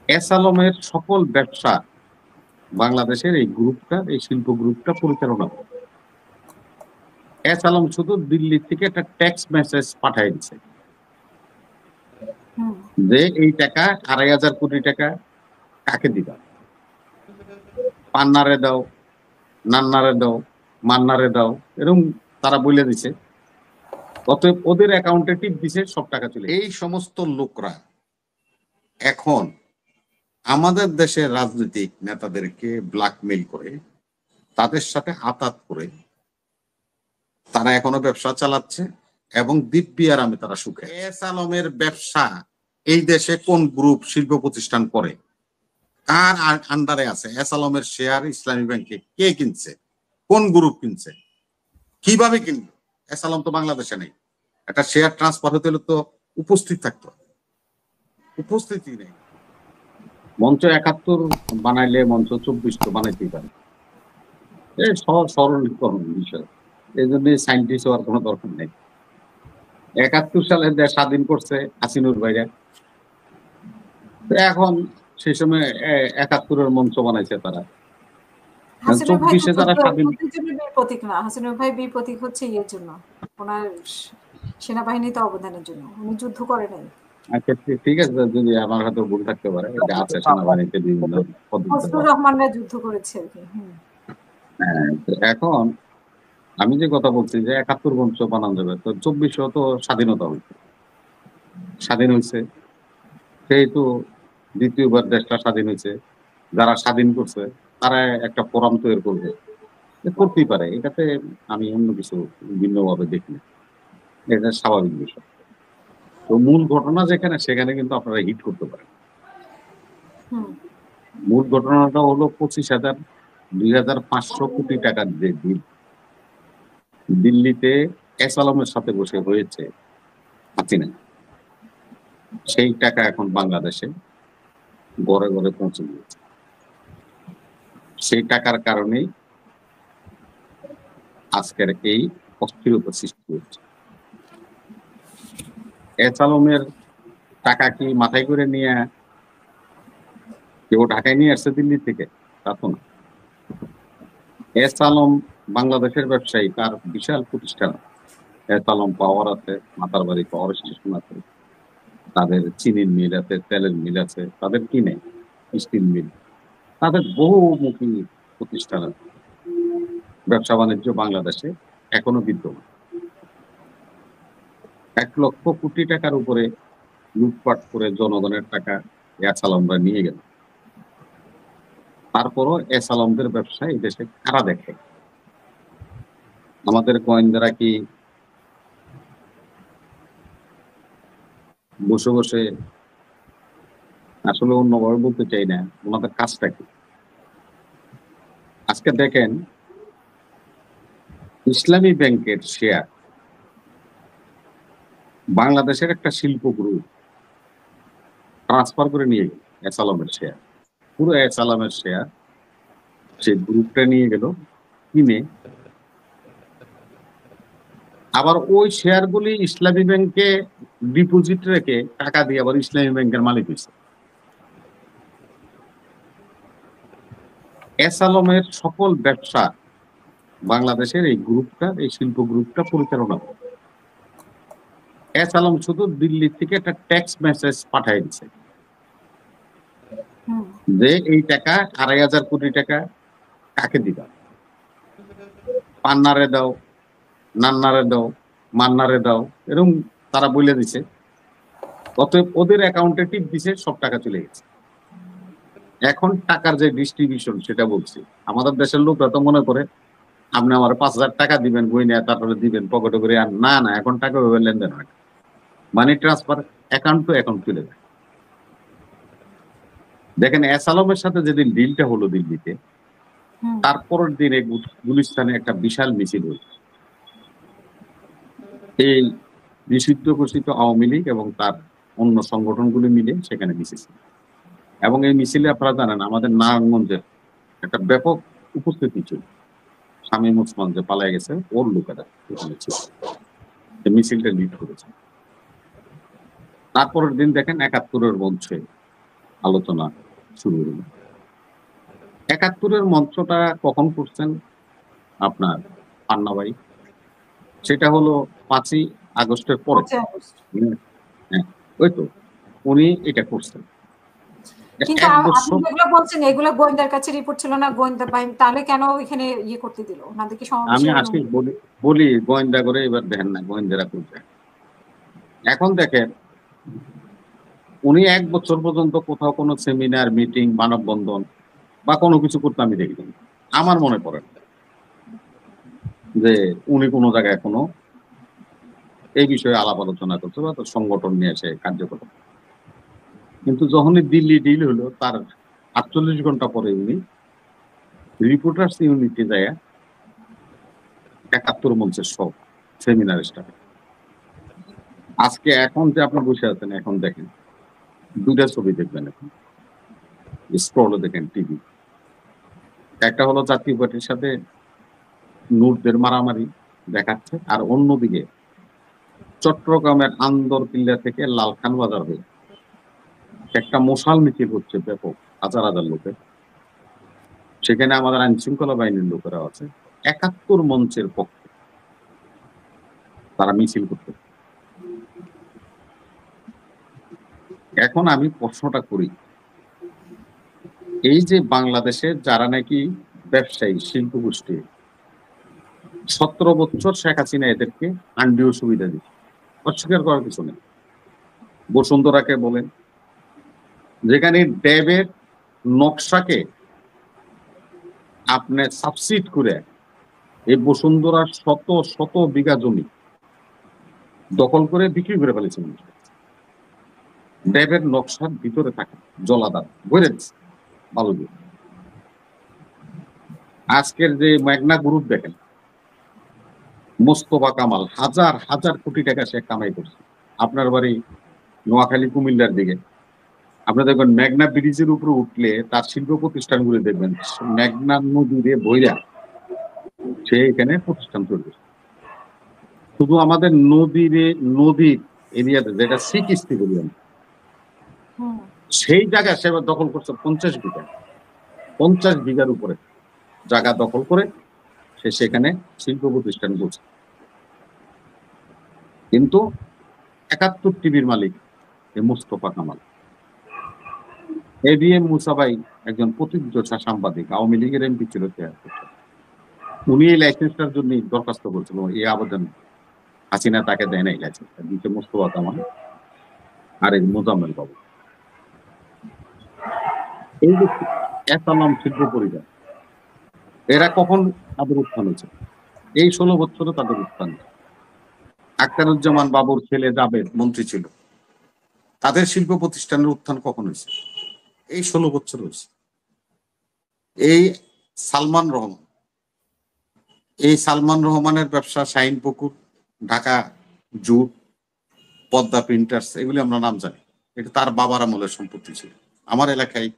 S আলমের সকল ব্যবসা বাংলাদেশের এই গ্রুপটা, এই শিল্প গ্রুপটা পরিচালনা করে। এস আলম শুধু দিল্লি থেকে একটা ট্যাক্স মেসেজ পাঠাই দিচ্ছে যে এই টাকা ২,৫০০ কোটি টাকা কাকে দিবা, পান্নারে দাও, নান্নারে দাও, মান্নারে দাও, এরকম তারা বলে দিছে। অতএব ওদের অ্যাকাউন্টে টিপ দিছে, সব টাকা চলে। এই সমস্ত লোকরা এখন আমাদের দেশের রাজনৈতিক নেতাদেরকে ব্ল্যাকমেইল করে, তাদের সাথে আতাত করে তারা এখনো ব্যবসা চালাচ্ছে এবং দিব্যি আরামে তারা সুখে। এস আলমের ব্যবসা এই দেশে কোন গ্রুপ শিল্প প্রতিষ্ঠান করে, কার আন্ডারে আছে? এস আলমের শেয়ার ইসলামী ব্যাংকে কে কিনছে, কোন গ্রুপ কিনছে, কিভাবে কিনবে? এস আলম তো বাংলাদেশে নেই। একটা শেয়ার ট্রান্সফার হতে হলে তো উপস্থিত থাকতো, উপস্থিতি নেই। মঞ্চ ৭১ বানাইলে মঞ্চ ২৪ তো বানাইতেই পারে। এই সরলীকরণ বিষয়, এই জন্য সাইন্টিস্ট হওয়ার কোনো দরকার নেই। ৭১ সালে দেশ স্বাধীন করছে হাসিনুর ভাইরা, এখন সেই সময় ৭১-এর মঞ্চ বানাইছে তারা। ২৪-এ তারা স্বাধীন। প্রতীক না, হাসিনুর ভাই বীর প্রতীক হচ্ছে ইয়ের জন্য, ওনার সেনাবাহিনীতে অবদানের জন্য। উনি যুদ্ধ করে নাই। আচ্ছা ঠিক আছে, যদি আমার হয়তো ভুল থাকতে পারে, এটা আছে সেনাবাহিনীতে বিভিন্ন ফজলুর রহমানরা যুদ্ধ করেছে আর কি। হ্যাঁ, এখন আমি যে কথা বলছি যে ৭১ মঞ্চ বানানো যাবে, তো ২৪-এও তো স্বাধীনতা হয়েছে, স্বাধীন হয়েছে, সেহেতু দ্বিতীয়বার দেশটা স্বাধীন হয়েছে, যারা স্বাধীন করছে তারা একটা ফোরাম তৈরি করবে, করতেই পারে। এটাতে আমি অন্য কিছু ভিন্নভাবে দেখি না, এটা স্বাভাবিক বিষয়। তো মূল ঘটনা যেখানে, সেখানে কিন্তু আপনারা হিট করতে পারেন। মূল ঘটনাটা হলো ২৫,০০০-২,৫০০ কোটি টাকার যে ডিল দিল্লিতে এস আলমের সাথে বসে হয়েছে হাসিনা, সেই টাকা এখন বাংলাদেশে ঘরে ঘরে পৌঁছে গিয়েছে। সেই টাকার কারণেই আজকের এই অস্থিরতা সৃষ্টি হচ্ছে। এস আলমের টাকা কি মাথায় করে নিয়ে কেউ ঢাকায় নিয়ে আসছে দিল্লি থেকে? তা তো না। এস আলম বাংলাদেশের ব্যবসায়ী, তার বিশাল প্রতিষ্ঠান এস আলম পাওয়ার আছে, মাতারবাড়ি পাওয়ার স্টেশন আছে, তাদের চিনির মিল আছে, তেলের মিল আছে, তাদের কি নেই? স্টিল মিল, তাদের বহুমুখী প্রতিষ্ঠান আছে। ব্যবসা বাণিজ্য বাংলাদেশে এখনো বিদ্যমান। ১,০০,০০০ কোটি টাকার উপরে লুটপাট করে জনগণের টাকা এস আলমরা নিয়ে গেল। তারপরও এস আলমদের ব্যবসা এই দেশে কারা দেখে? আমাদের গোয়েন্দারা কি বসে বসে, আসলে অন্যভাবে বলতে চাই না, ওনাদের কাজটা কি? আজকে দেখেন, ইসলামী ব্যাংকের শেয়ার বাংলাদেশের একটা শিল্প গ্রুপ ট্রান্সফার করে নিয়ে গেল এস আলমের শেয়ার, পুরো এস আলমের শেয়ার সেই গ্রুপটা নিয়ে গেল কিনে, আবার ওই শেয়ারগুলি ইসলামী ব্যাংকে ডিপোজিট রেখে টাকা দিয়ে আবার ইসলামী ব্যাংকের মালিক হয়েছে। এস আলমের সকল ব্যবসা বাংলাদেশের এই গ্রুপটা, এই শিল্প গ্রুপটা পরিচালনা করে। এস আলম শুধু দিল্লি থেকে একটা ট্যাক্স মেসেজ পাঠাই দিচ্ছে যে এই টাকা ২,৫০০ কোটি টাকা কাকে দিবা, পান্নারে দাও, নান্নারে দাও, মান্নারে দাও, এরকম তারা বলে দিছে। অতএব ওদের অ্যাকাউন্টে টিপ দিছে, সব টাকা চলে গেছে। এখন টাকার যে ডিস্ট্রিবিউশন, সেটা বলছি। আমাদের দেশের লোকরা তো মনে করে আপনি আমার ৫,০০০ টাকা দিবেন, বই নেয় তারপরে দিবেন পকেটে করে। আর না না, এখন টাকা ওইভাবে লেনদেন হয় না, money transfer account two account চলে যায়। দেখেন, এস আলমের সাথে যেদিন ডিলটা হলো দিল্লিতে, তারপরের দিনে গুলিস্তানে একটা বিশাল মিছিল হল। এই নিষিদ্ধ ঘোষিত আওয়ামী লীগ এবং তার অন্য সংগঠনগুলি মিলে সেখানে মিছিল, এবং এই মিছিলে আপনারা জানেন আমাদের নারায়ণগঞ্জের একটা ব্যাপক উপস্থিতি ছিল। শামীম ওসমান যে পালায় গেছে, ওর লোকেরা ওখানে ছিল, মিছিলটা লিড করেছে। তারপরের দিন দেখেন ৭১-এর মঞ্চে আলোচনা শুরু হলো। ৭১-এর মঞ্চটা কখন করছেন আপনার পান্না ভাই? সেটা হলো ৫ই আগস্টের পরে। ৫ই আগস্ট। হ্যাঁ, ওই তো উনি এটা করছেন। কিন্তু ১ আপনি বছর যেগুলো বলছেন এগুলো গোয়েন্দার কাছে রিপোর্ট ছিল না, গোয়েন্দা বাহিনী তাহলে কেন এখানে ইয়ে করতে দিল? ওনাদেরকে আমি সমাবেশের আসি অনুমতি। বলি গোয়েন্দা করে এবার দেখেন না গোয়েন্দারা করবে। এখন দেখেন উনি ১ বছর পর্যন্ত কোথাও কোনো সেমিনার, মিটিং, মানববন্ধন বা কোনো কিছু করতে আমি দেখিনি। আমার মনে পড়ে না যে উনি কোনো জায়গায় কোনো এই বিষয়ে আলাপ আলোচনা করছে বা তার সংগঠন নিয়ে এসে কার্যকর। কিন্তু যখনই দিল্লি ডিল হলো তার ৪৮ ঘন্টা পরে উনি রিপোর্টার্স ইউনিটে যাইয়া ৭১ মঞ্চের সব সেমিনার স্টার্ট। আজকে এখন যে আপনি বসে আছেন এখন দেখেন ২ টা ছবি দেখবেন এখন। স্ক্রলে দেখেন টিভি। একটা হলো জাতীয় পার্টির সাথে নূরদের মারামারি দেখাচ্ছে আর অন্যদিকে চট্টগ্রামের আন্দরকিল্লা থেকে লালখান বাজার হয়ে একটা মশাল মিছিল হচ্ছে ব্যাপক হাজার হাজার লোকের। সেখানে আমাদের আইন শৃঙ্খলা বাহিনীর লোকেরা আছে। ৭১ মঞ্চের পক্ষে তারা মিছিল করতে। এখন আমি প্রশ্নটা করি, এই যে বাংলাদেশে যারা নাকি ব্যবসায়ী শিল্প গোষ্ঠী ১৭ বছর শেখ হাসিনা এদেরকে আন্ডিও সুবিধা দিচ্ছে, অস্বীকার করার কিছু নেই। বসুন্ধরাকে বলেন, যেখানে ড্যাবের নকশাকে আপনি সাবসিড করে এই বসুন্ধরার শত শত বিঘা জমি দখল করে বিক্রি করে ফেলেছেন। ড্যাবের নকশার ভিতরে থাকে জলাধার ভরে দিচ্ছে ভালো দিয়ে। আজকের যে মেঘনা গ্রুপ দেখেন, মোস্তফা কামাল হাজার হাজার কোটি টাকা সে কামাই করছে। আপনার বাড়ি নোয়াখালী কুমিল্লার দিকে আপনি দেখবেন মেঘনা ব্রিজের উপরে উঠলে তার শিল্প প্রতিষ্ঠানগুলো দেখবেন মেঘনা নদীরে বইরা সে এখানে প্রতিষ্ঠান তৈরি করছে। শুধু আমাদের নদীর এরিয়াতে যেটা সি কিস্তি বলি আমরা, সেই জায়গা সে দখল করছে 50 বিঘা। 50 বিঘার উপরে জায়গা দখল করে সে সেখানে শিল্প প্রতিষ্ঠান করছে। কিন্তু ৭১ টিভির মালিক মোস্তফা কামাল। এবিএম মুসা ভাই একজন প্রতিষ্ঠা সাংবাদিক, আওয়ামী লীগের এমপি ছিল। উনি এই লাইসেন্সটার জন্য দরখাস্ত করেছিল, এই আবেদন হাসিনা তাকে দেয় নাই লাইসেন্সটা, দিতে মোস্তফা কামাল আর এই মোজাম্মেল বাবু। এই যে এসালাম শিল্প পরিবার, এরা কখন তাদের উত্থান হয়েছে? এই 16 বছরে তাদের উত্থান। আখতারুজ্জামান বাবুর ছেলে জাবেদ মন্ত্রী ছিল, তাদের শিল্প প্রতিষ্ঠানের উত্থান কখন হয়েছে? এই 16 বছর হয়েছে। এই সালমান রহমান, এই সালমান রহমানের ব্যবসা শাহিন পুকুর, ঢাকা জুট, পদ্মা প্রিন্টার্স, এগুলি আমরা নাম জানি। এটা তার বাবার আমলের সম্পত্তি ছিল। আমার এলাকায়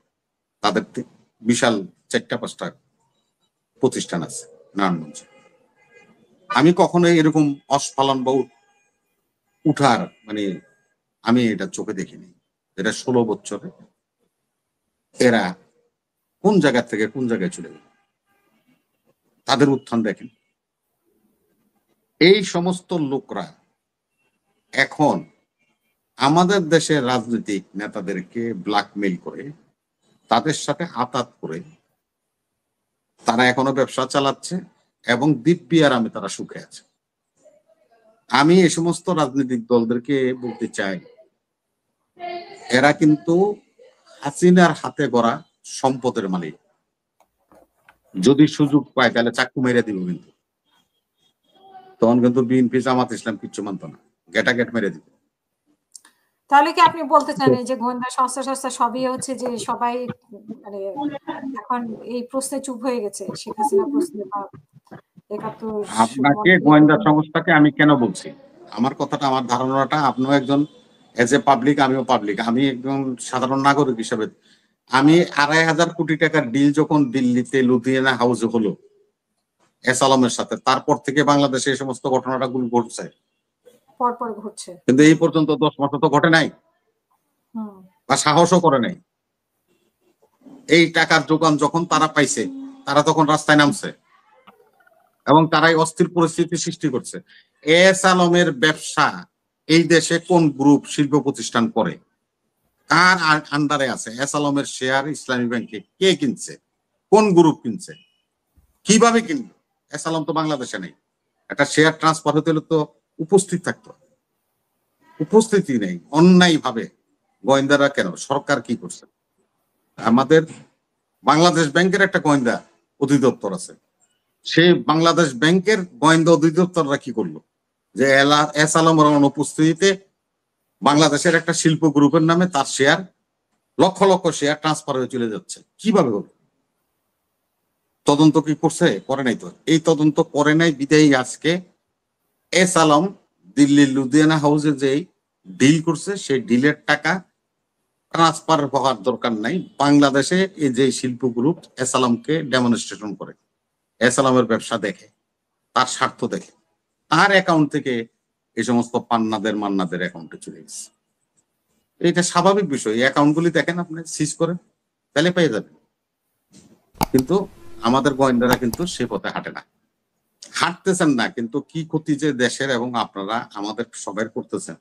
তাদের বিশাল 4-5টা প্রতিষ্ঠান আছে নারায়ণগঞ্জে। আমি কখনো এরকম অস্ফলন বা উঠার আমি এটা চোখে দেখিনি। এটা 16 বছরে এরা কোন জায়গা থেকে কোন জায়গায় চলে গেল, তাদের উত্থান দেখেন। এই সমস্ত লোকরা এখন আমাদের দেশের রাজনৈতিক নেতাদেরকে ব্ল্যাকমেইল করে, তাদের সাথে আতাত করে তারা এখনো ব্যবসা চালাচ্ছে এবং দিব্যি আরামে তারা সুখে আছে। আমি এই সমস্ত রাজনৈতিক দলদেরকে বলতে চাই, এরা কিন্তু হাসিনার হাতে গড়া সম্পদের মালিক। যদি সুযোগ পায় তাহলে চাকু মেরে দিব, কিন্তু তখন কিন্তু বিএনপি জামাত ইসলাম কিচ্ছু মানত না, গেট মেরে দিব। তাহলে কি আপনি বলতে চান এই যে গোয়েন্দা সংস্থা সবই হচ্ছে যে সবাই মানে এখন এই প্রশ্নে চুপ হয়ে গেছে, শেখ হাসিনা প্রশ্নে বা ৭১ আপনাকে গোয়েন্দা সংস্থাকে আমি কেন বলছি, আমার কথাটা, আমার ধারণাটা, আপনিও একজন এজ এ পাবলিক, আমিও পাবলিক, আমি একজন সাধারণ নাগরিক হিসেবে, আমি ২৫০০ কোটি টাকার ডিল যখন দিল্লিতে লুধিয়ানা হাউসে হলো এস আলমের সাথে, তারপর থেকে বাংলাদেশে এই সমস্ত ঘটনাটা গুলো ঘটছে, পরপর ঘটছে, কিন্তু এই পর্যন্ত 10 মাস তো ঘটে নাই বা সাহসও করে নাই। এই টাকার যোগান যখন তারা পাইছে, তারা তখন রাস্তায় নামছে এবং তারাই অস্থির পরিস্থিতি সৃষ্টি করছে। এস আলমের ব্যবসা এই দেশে কোন গ্রুপ শিল্প প্রতিষ্ঠান করে, কার আন্ডারে আছে? এস আলমের শেয়ার ইসলামী ব্যাংকে কে কিনছে, কোন গ্রুপ কিনছে, কিভাবে কিনবে? এস আলম তো বাংলাদেশে নেই, একটা শেয়ার ট্রান্সফার হতে হলে তো উপস্থিত থাকতো, উপস্থিতি নেই। অন্যায় ভাবে গোয়েন্দারা কেন, সরকার কি করছে? আমাদের বাংলাদেশ ব্যাংকের একটা গোয়েন্দা অধিদপ্তর আছে, সে বাংলাদেশ ব্যাংকের গোয়েন্দা অধিদপ্তররা কি করলো যে এস আলমের অনুপস্থিতিতে বাংলাদেশের একটা শিল্প গ্রুপের নামে তার share lakh lakh share transfer হয়ে চলে যাচ্ছে? কিভাবে হলো? তদন্ত কি করছে? করে নাই তো। এই তদন্ত করে নাই বিদায়ী আজকে এস আলম দিল্লির লুধিয়ানা হাউসে যে ডিল করছে, সেই ডিলের টাকা ট্রান্সফার হওয়ার দরকার নাই। বাংলাদেশে এই যে শিল্প গ্রুপ এস আলমকে ডেমনস্ট্রেশন করে, এস আলমের ব্যবসা দেখে, তার স্বার্থ দেখে, তার অ্যাকাউন্ট থেকে এই সমস্ত মান্নাদের অ্যাকাউন্টে চলে গেছে। এটা স্বাভাবিক বিষয়। এই অ্যাকাউন্টগুলি দেখেন, আপনি সিজ করেন, তাহলে পেয়ে যাবেন। কিন্তু আমাদের গোয়েন্দারা কিন্তু সে পথে হাঁটে না, হাঁটতেছেন না। কিন্তু কি ক্ষতি যে দেশের এবং আপনারা আমাদের সবাই করতেছেন